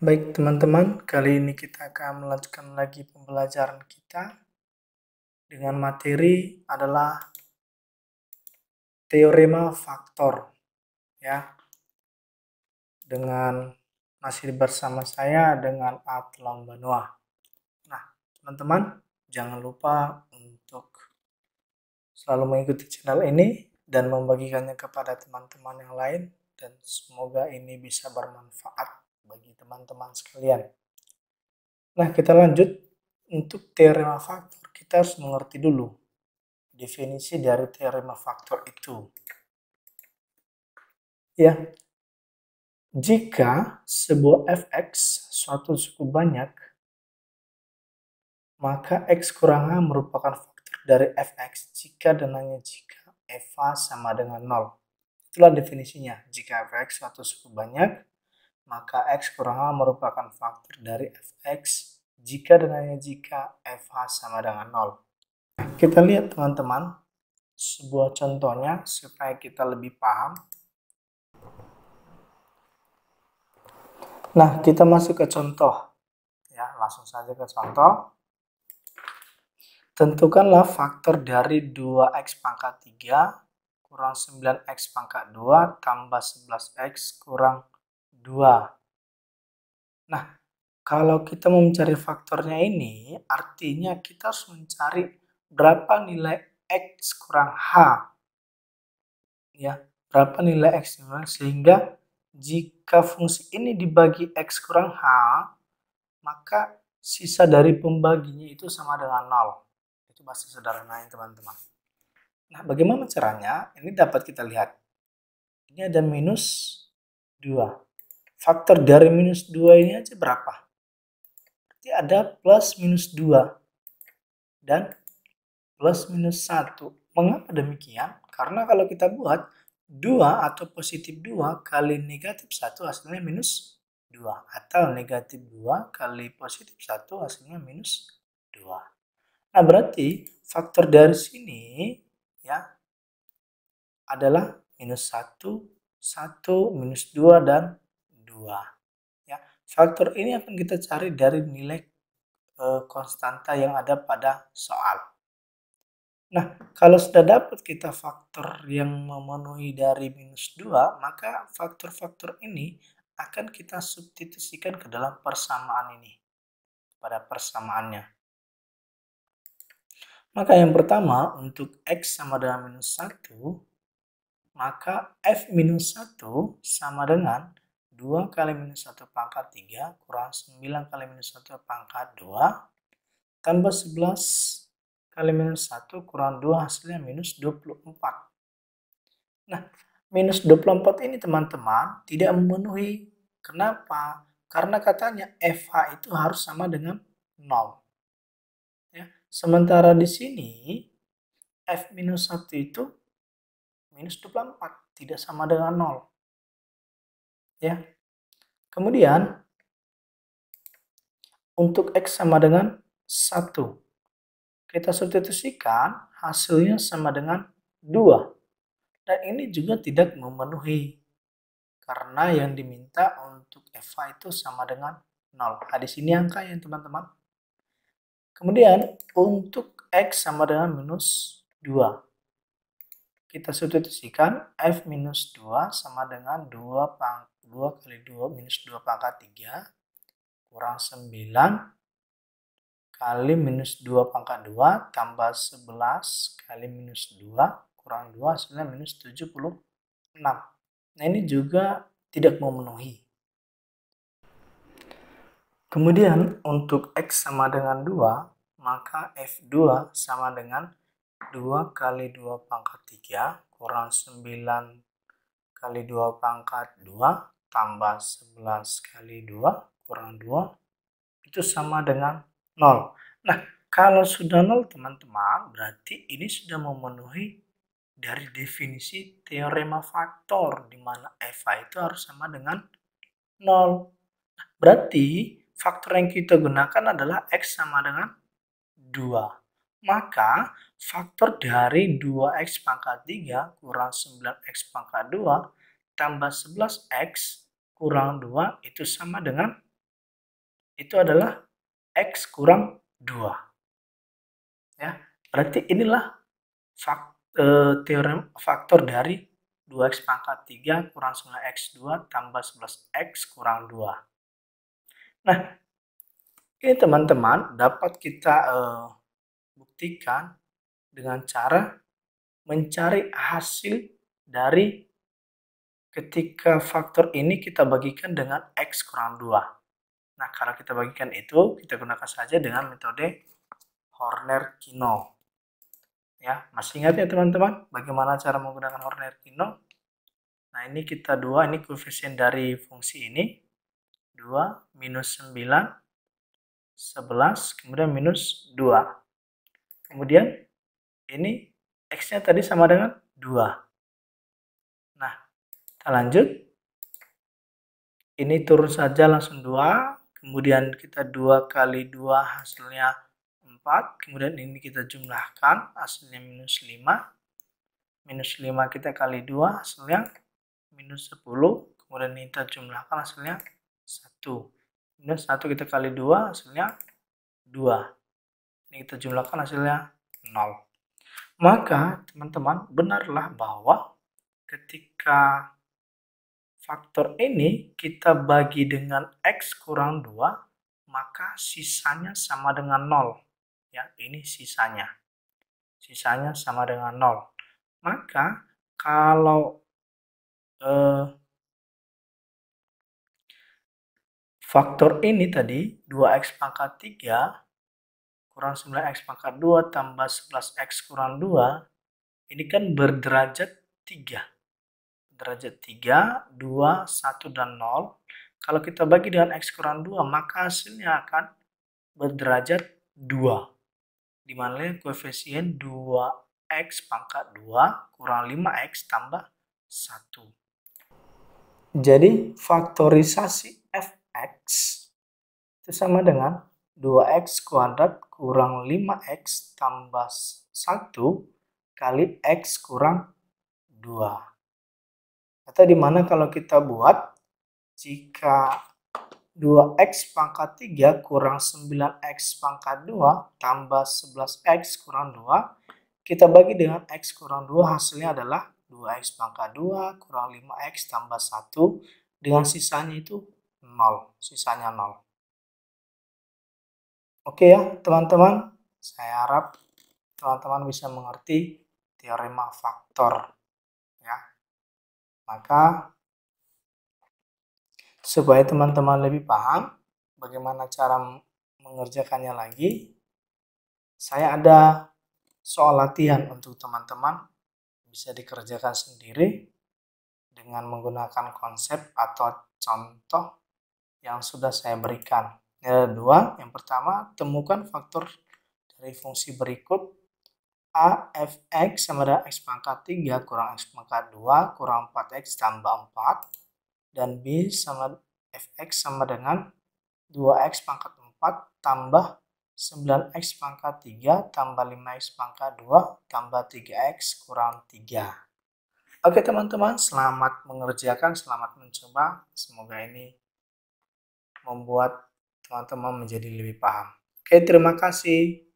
Baik teman-teman, kali ini kita akan melanjutkan lagi pembelajaran kita dengan materi adalah teorema faktor ya. Dengan masih bersama saya dengan Atlam Banua. Nah, teman-teman jangan lupa untuk selalu mengikuti channel ini dan membagikannya kepada teman-teman yang lain dan semoga ini bisa bermanfaat bagi teman-teman sekalian. Nah, kita lanjut. Untuk teorema faktor, kita harus mengerti dulu definisi dari teorema faktor itu. Ya, jika sebuah fx suatu suku banyak, maka x kurang h merupakan faktor dari fx jika dan hanya jika f(h) sama dengan 0. Itulah definisinya. Jika fx suatu suku banyak, maka x kurang h merupakan faktor dari fx jika dan hanya jika f(h) sama dengan 0. Kita lihat teman-teman sebuah contohnya supaya kita lebih paham. Nah, kita masuk ke contoh. Ya, langsung saja ke contoh. Tentukanlah faktor dari 2x pangkat 3 kurang 9x pangkat 2 tambah 11x kurang 2. Nah, kalau kita mau mencari faktornya ini, artinya kita harus mencari berapa nilai x kurang h. Ya, berapa nilai x sehingga jika fungsi ini dibagi x kurang h, maka sisa dari pembaginya itu sama dengan 0. Itu bahasa sederhananya teman-teman. Nah, bagaimana caranya? Ini dapat kita lihat. Ini ada minus 2. Faktor dari minus 2 ini aja berapa? Berarti ada plus minus 2 dan plus minus 1. Mengapa demikian? Karena kalau kita buat 2 atau positif 2 kali negatif 1 hasilnya minus 2. Atau negatif 2 kali positif 1 hasilnya minus 2. Nah, berarti faktor dari sini ya adalah minus 1, 1, minus 2, dan 2. Ya, faktor ini akan kita cari dari nilai konstanta yang ada pada soal. Nah, kalau sudah dapat kita faktor yang memenuhi dari minus 2, maka faktor-faktor ini akan kita substitusikan ke dalam persamaan ini, pada persamaannya. Maka yang pertama, untuk x sama dengan minus 1, maka f minus 1 sama dengan 2 kali minus 1 pangkat 3 kurang 9 kali minus 1 pangkat 2 tambah 11 kali minus 1 kurang 2 hasilnya minus 24. Nah, minus 24 ini teman-teman tidak memenuhi. Kenapa? Karena katanya FH itu harus sama dengan 0. Ya. Sementara di sini F minus 1 itu minus 24, tidak sama dengan 0. Ya. Kemudian untuk X sama dengan 1. Kita substitusikan hasilnya sama dengan 2. Dan ini juga tidak memenuhi. Karena yang diminta untuk FH itu sama dengan 0. Nah, di sini angka ya teman-teman. Kemudian untuk X sama dengan minus 2. Kita substitusikan F minus 2 sama dengan 2 kali 2 minus 2 pangkat 3 kurang 9 kali minus 2 pangkat 2 tambah 11 kali minus 2 kurang 2 hasilnya minus 76. Nah, ini juga tidak memenuhi. Kemudian untuk X sama dengan 2, maka F2 sama dengan 2 kali 2 pangkat 3 kurang 9 kali 2 pangkat 2 tambah 11 kali 2 kurang 2 itu sama dengan 0. Nah, kalau sudah 0 teman-teman, berarti ini sudah memenuhi dari definisi teorema faktor, di mana FH itu harus sama dengan 0. Berarti faktor yang kita gunakan adalah X sama dengan 2. Maka faktor dari 2x pangkat 3 kurang 9x pangkat 2 tambah 11x kurang 2 itu sama dengan itu adalah X kurang 2. Ya, berarti inilah teorem faktor dari 2x pangkat 3 kurang 9x2 tambah 11x kurang 2. Nah, ini teman-teman dapat kita buktikan dengan cara mencari hasil dari ketika faktor ini kita bagikan dengan x kurang 2. Nah, kalau kita bagikan itu, kita gunakan saja dengan metode Horner-Kino. Ya, masih ingat ya teman-teman, bagaimana cara menggunakan Horner-Kino? Nah, ini kita 2, ini koefisien dari fungsi ini. 2, minus 9, 11, kemudian minus 2. Kemudian, ini X-nya tadi sama dengan 2. Nah, kita lanjut. Ini turun saja langsung 2. Kemudian kita 2 kali 2 hasilnya 4. Kemudian ini kita jumlahkan, hasilnya minus 5. Minus 5 kita kali 2, hasilnya minus 10. Kemudian ini kita jumlahkan, hasilnya 1. Minus 1 kita kali 2, hasilnya 2. Ini kita jumlahkan, hasilnya 0. Maka teman-teman benarlah bahwa ketika faktor ini kita bagi dengan X kurang 2, maka sisanya sama dengan 0. Ya, ini sisanya. Sisanya sama dengan 0. Maka kalau faktor ini tadi 2x pangkat 3 kurang 9x pangkat 2 tambah 11x kurang 2, ini kan berderajat 3. Derajat 3, 2, 1, dan 0. Kalau kita bagi dengan x kurang 2, maka hasilnya akan berderajat 2. Di mana koefisien 2x pangkat 2 kurang 5x tambah 1. Jadi faktorisasi fx itu sama dengan 2x kuadrat kurang 5x tambah 1 kali x kurang 2. Atau dimana kalau kita buat, jika 2x pangkat 3 kurang 9x pangkat 2 tambah 11x kurang 2, kita bagi dengan x kurang 2, hasilnya adalah 2x pangkat 2 kurang 5x tambah 1, dengan sisanya itu 0, sisanya 0. Oke ya teman-teman, saya harap teman-teman bisa mengerti teorema faktor. Ya. Maka supaya teman-teman lebih paham bagaimana cara mengerjakannya lagi, saya ada soal latihan untuk teman-teman bisa dikerjakan sendiri dengan menggunakan konsep atau contoh yang sudah saya berikan. Ada 2. Yang pertama, temukan faktor dari fungsi berikut. A fx sama dengan x pangkat 3 kurang x pangkat 2 kurang 4x tambah 4. Dan B sama fx sama dengan 2x pangkat 4 tambah 9x pangkat 3 tambah 5x pangkat 2 tambah 3x kurang 3. Oke teman-teman, selamat mengerjakan, selamat mencoba. Semoga ini membuat teman-teman menjadi lebih paham. Oke, terima kasih.